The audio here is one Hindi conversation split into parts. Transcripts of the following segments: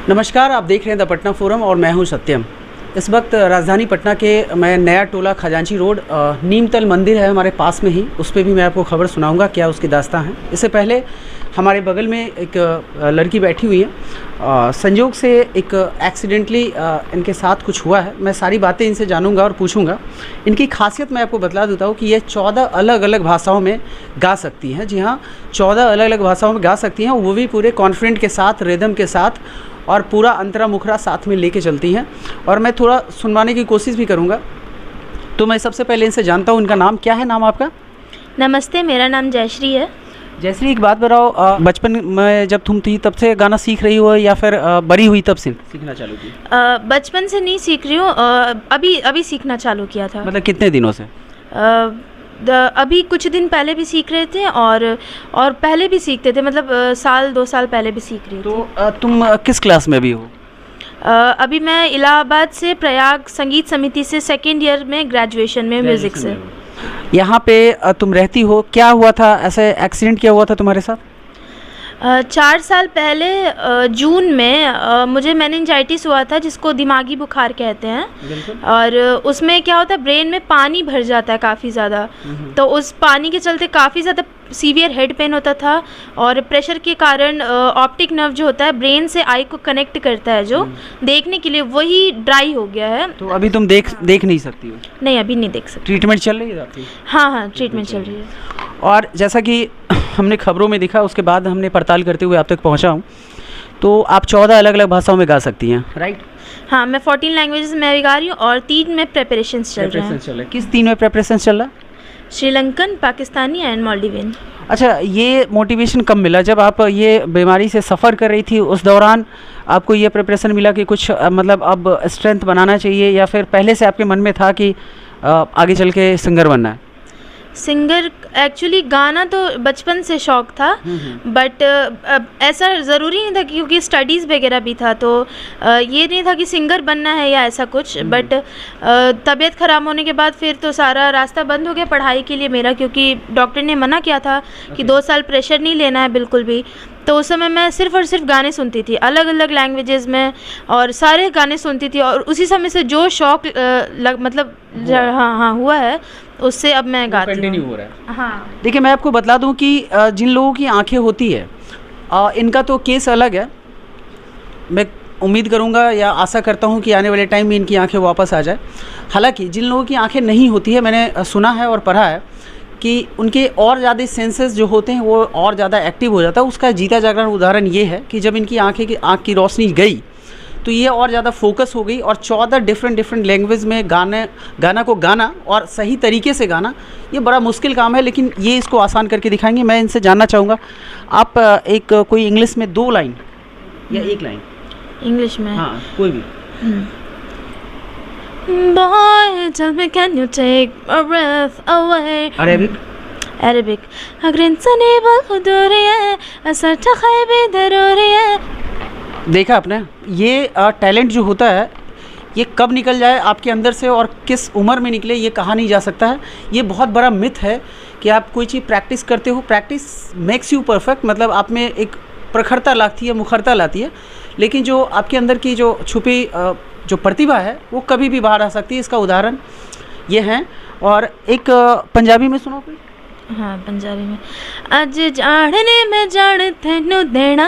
नमस्कार, आप देख रहे हैं द पटना फोरम और मैं हूं सत्यम। इस वक्त राजधानी पटना के मैं नया टोला खजांची रोड नीमतल मंदिर है हमारे पास में ही, उस पर भी मैं आपको खबर सुनाऊंगा क्या उसकी दास्तां है। इससे पहले हमारे बगल में एक लड़की बैठी हुई है। संयोग से एक एक्सीडेंटली इनके साथ कुछ हुआ है। मैं सारी बातें इनसे जानूंगा और पूछूंगा। इनकी खासियत मैं आपको बतला देता हूँ कि ये 14 अलग अलग भाषाओं में गा सकती हैं। जी हाँ, 14 अलग अलग भाषाओं में गा सकती हैं, वो भी पूरे कॉन्फिडेंट के साथ, रिदम के साथ और पूरा अंतरा मुखरा साथ में लेके चलती हैं। और मैं थोड़ा सुनवाने की कोशिश भी करूँगा। तो मैं सबसे पहले इनसे जानता हूँ, इनका नाम क्या है? नाम आपका? नमस्ते, मेरा नाम जयश्री है। जयश्री, एक बात बताओ, बचपन में जब तुम थी तब से गाना सीख रही हो या फिर बड़ी हुई तब से सीखना चालू की? बचपन से नहीं सीख रही हूँ, अभी सीखना चालू किया था। मतलब कितने दिनों से? अभी कुछ दिन पहले भी सीख रहे थे और पहले भी सीखते थे, मतलब साल 2 साल पहले भी सीख रही थी। तो तुम किस क्लास में भी हो? अभी मैं इलाहाबाद से प्रयाग संगीत समिति से 2nd ईयर में ग्रेजुएशन में म्यूज़िक से। यहाँ पे तुम रहती हो, क्या हुआ था? ऐसे एक्सीडेंट क्या हुआ था तुम्हारे साथ? 4 साल पहले जून में मुझे मेनिंजाइटिस हुआ था, जिसको दिमागी बुखार कहते हैं। और उसमें क्या होता है, ब्रेन में पानी भर जाता है काफ़ी ज़्यादा। तो उस पानी के चलते काफ़ी ज़्यादा सीवियर हेड पेन होता था और प्रेशर के कारण ऑप्टिक नर्व जो होता है ब्रेन से आई को कनेक्ट करता है, जो देखने के लिए, वही ड्राई हो गया है। तो अभी तुम देख नहीं सकती हो? नहीं, अभी नहीं देख सकती। ट्रीटमेंट चल रही है आपकी? हाँ, ट्रीटमेंट चल रही है। और जैसा कि हमने खबरों में दिखा, उसके बाद हमने पड़ताल करते हुए आप तक पहुंचा हूं, तो आप 14 अलग अलग भाषाओं में गा सकती हैं, राइट? हाँ, मैं 14 लैंग्वेजेस में भी गा रही हूँ और 3 में प्रेपरेशंस चल रहे हैं। किस 3 में प्रेपरेशंस चल रहा है? Sri Lankan, Pakistani and Maldivian. अच्छा, ये मोटिवेशन कब मिला? जब आप ये बीमारी से सफ़र कर रही थी उस दौरान आपको ये प्रिपरेशन मिला कि कुछ मतलब अब स्ट्रेंथ बनाना चाहिए, या फिर पहले से आपके मन में था कि आगे चल के सिंगर बनना है? सिंगर, एक्चुअली गाना तो बचपन से शौक था, बट ऐसा ज़रूरी नहीं था क्योंकि स्टडीज़ वगैरह भी था, तो ये नहीं था कि सिंगर बनना है या ऐसा कुछ। बट तबीयत ख़राब होने के बाद फिर तो सारा रास्ता बंद हो गया पढ़ाई के लिए मेरा, क्योंकि डॉक्टर ने मना किया था कि 2 साल प्रेशर नहीं लेना है बिल्कुल भी। तो उस समय मैं सिर्फ़ और सिर्फ गाने सुनती थी अलग अलग लैंग्वेजेस में, और सारे गाने सुनती थी। और उसी समय से जो शौक़ मतलब हाँ हुआ है, उससे अब मैं गाती हूँ। कंटिन्यू हो रहा है। हाँ, देखिए, मैं आपको बतला दूं कि जिन लोगों की आंखें होती है, इनका तो केस अलग है। मैं उम्मीद करूंगा या आशा करता हूं कि आने वाले टाइम में इनकी आंखें वापस आ जाए। हालांकि जिन लोगों की आंखें नहीं होती है, मैंने सुना है और पढ़ा है कि उनके और ज़्यादा सेंसेस जो होते हैं वो और ज़्यादा एक्टिव हो जाता है। उसका जीता जागरण उदाहरण ये है कि जब इनकी आँख की रोशनी गई तो ये और ज़्यादा फोकस हो गई, और 14 डिफरेंट लैंग्वेज में गाना को गाना और सही तरीके से गाना, ये बड़ा मुश्किल काम है, लेकिन ये इसको आसान करके दिखाएंगे। मैं इनसे जानना चाहूँगा, आप एक कोई इंग्लिश में 2 लाइन या 1 लाइन इंग्लिश में? हाँ, कोई भी। Boy, tell me, can you take a breath away? Arabic. अगर इंसान बखुदूरी है, असर तख़यबी ज़रूरी है। देखा आपने, ये टैलेंट जो होता है ये कब निकल जाए आपके अंदर से और किस उम्र में निकले ये कहा नहीं जा सकता है। ये बहुत बड़ा मिथ है कि आप कोई चीज़ प्रैक्टिस करते हो, प्रैक्टिस मेक्स यू परफेक्ट, मतलब आप में एक प्रखरता लाती है, मुखरता लाती है, लेकिन जो आपके अंदर की जो छुपी जो प्रतिभा है वो कभी भी बाहर आ सकती है। इसका उदाहरण ये हैं। और एक पंजाबी में सुनो कोई? हाँ, पंजाबी में। आज जाने में जान तेनू देना।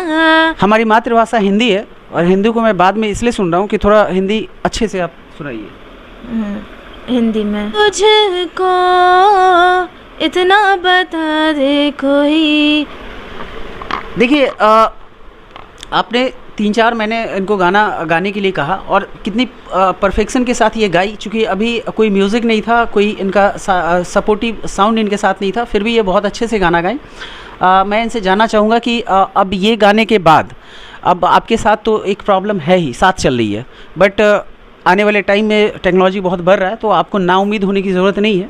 हमारी मातृभाषा हिंदी है और हिंदी को मैं बाद में इसलिए सुन रहा हूँ कि थोड़ा हिंदी अच्छे से आप सुनाइए। हिंदी में। तुझको इतना बता दे कोई। देखिए, आपने 3-4 मैंने इनको गाने के लिए कहा और कितनी परफेक्शन के साथ ये गाई। चूँकि अभी कोई म्यूज़िक नहीं था, कोई इनका सपोर्टिव साउंड इनके साथ नहीं था, फिर भी ये बहुत अच्छे से गाना गाएं। मैं इनसे जानना चाहूँगा कि अब ये गाने के बाद अब आपके साथ तो एक प्रॉब्लम है ही, साथ चल रही है, बट आने वाले टाइम में टेक्नोलॉजी बहुत बढ़ रहा है, तो आपको नाउम्मीद होने की ज़रूरत नहीं है।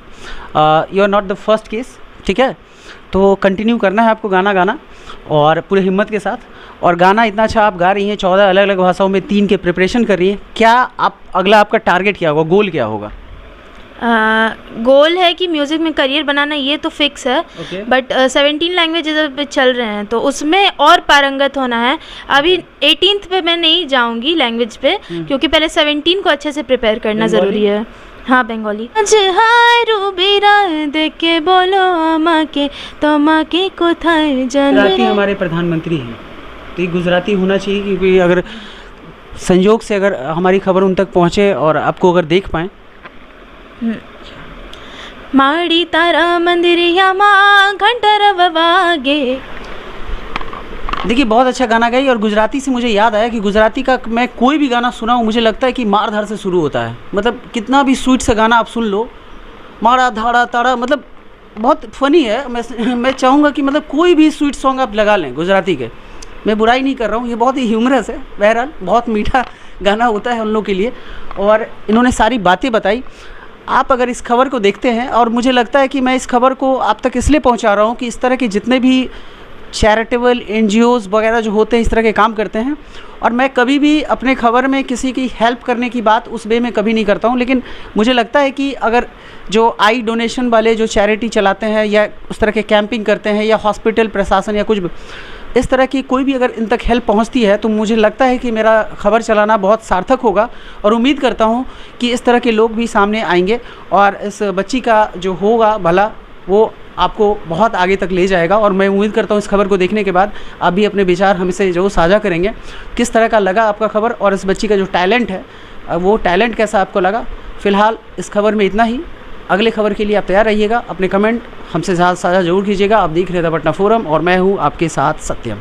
You are not the first case, ठीक है? तो कंटिन्यू करना है आपको गाना और पूरे हिम्मत के साथ। और गाना इतना अच्छा आप गा रही हैं, 14 अलग अलग भाषाओं में, 3 के प्रिपरेशन कर रही हैं। क्या आप अगला आपका टारगेट क्या होगा, गोल क्या होगा? गोल है कि म्यूज़िक में करियर बनाना, ये तो फिक्स है। Okay. बट 17 लैंग्वेजेस पे चल रहे हैं तो उसमें और पारंगत होना है। अभी 18th पे मैं नहीं जाऊंगी लैंग्वेज पे, क्योंकि पहले 17 को अच्छे से प्रिपेयर करना ज़रूरी है। हाँ, बेंगोली। आज हारू बिरा देखे बोलो আমাকে তোমাকে কোথায় জানবে। गुजराती हमारे प्रधानमंत्री हैं, तो ये गुजराती होना चाहिए, क्योंकि अगर संयोग से अगर हमारी खबर उन तक पहुँचे और आपको अगर देख पाएँ। माड़ी तारा मंदिरियाમાં घंटा वागे। देखिए, बहुत अच्छा गाना गाई। और गुजराती से मुझे याद आया कि गुजराती का मैं कोई भी गाना सुना हूँ, मुझे लगता है कि मार धाड़ से शुरू होता है। मतलब कितना भी स्वीट सा गाना आप सुन लो, मारा धाड़ा ताड़ा, मतलब बहुत फ़नी है। मैं चाहूँगा कि मतलब कोई भी स्वीट सॉन्ग आप लगा लें गुजराती के, मैं बुराई नहीं कर रहा हूँ, ये बहुत ही ह्यूमरस है। बहरहाल बहुत मीठा गाना होता है उन लोग के लिए। और इन्होंने सारी बातें बताई। आप अगर इस खबर को देखते हैं, और मुझे लगता है कि मैं इस खबर को आप तक इसलिए पहुंचा रहा हूं कि इस तरह के जितने भी चैरिटेबल NGOs वगैरह जो होते हैं, इस तरह के काम करते हैं। और मैं कभी भी अपने खबर में किसी की हेल्प करने की बात उस वे में कभी नहीं करता हूं, लेकिन मुझे लगता है कि अगर जो आई डोनेशन वाले जो चैरिटी चलाते हैं, या उस तरह के कैंपिंग करते हैं, या हॉस्पिटल प्रशासन, या कुछ इस तरह की कोई भी अगर इन तक हेल्प पहुंचती है, तो मुझे लगता है कि मेरा खबर चलाना बहुत सार्थक होगा। और उम्मीद करता हूं कि इस तरह के लोग भी सामने आएंगे, और इस बच्ची का जो होगा भला, वो आपको बहुत आगे तक ले जाएगा। और मैं उम्मीद करता हूं इस खबर को देखने के बाद आप भी अपने विचार हमसे जो साझा करेंगे। किस तरह का लगा आपका खबर, और इस बच्ची का जो टैलेंट है, वो टैलेंट कैसा आपको लगा। फ़िलहाल इस खबर में इतना ही। अगले खबर के लिए आप तैयार रहिएगा। अपने कमेंट हमसे साझा ज़रूर कीजिएगा। आप देख रहे थे पटना फोरम, और मैं हूँ आपके साथ सत्यम।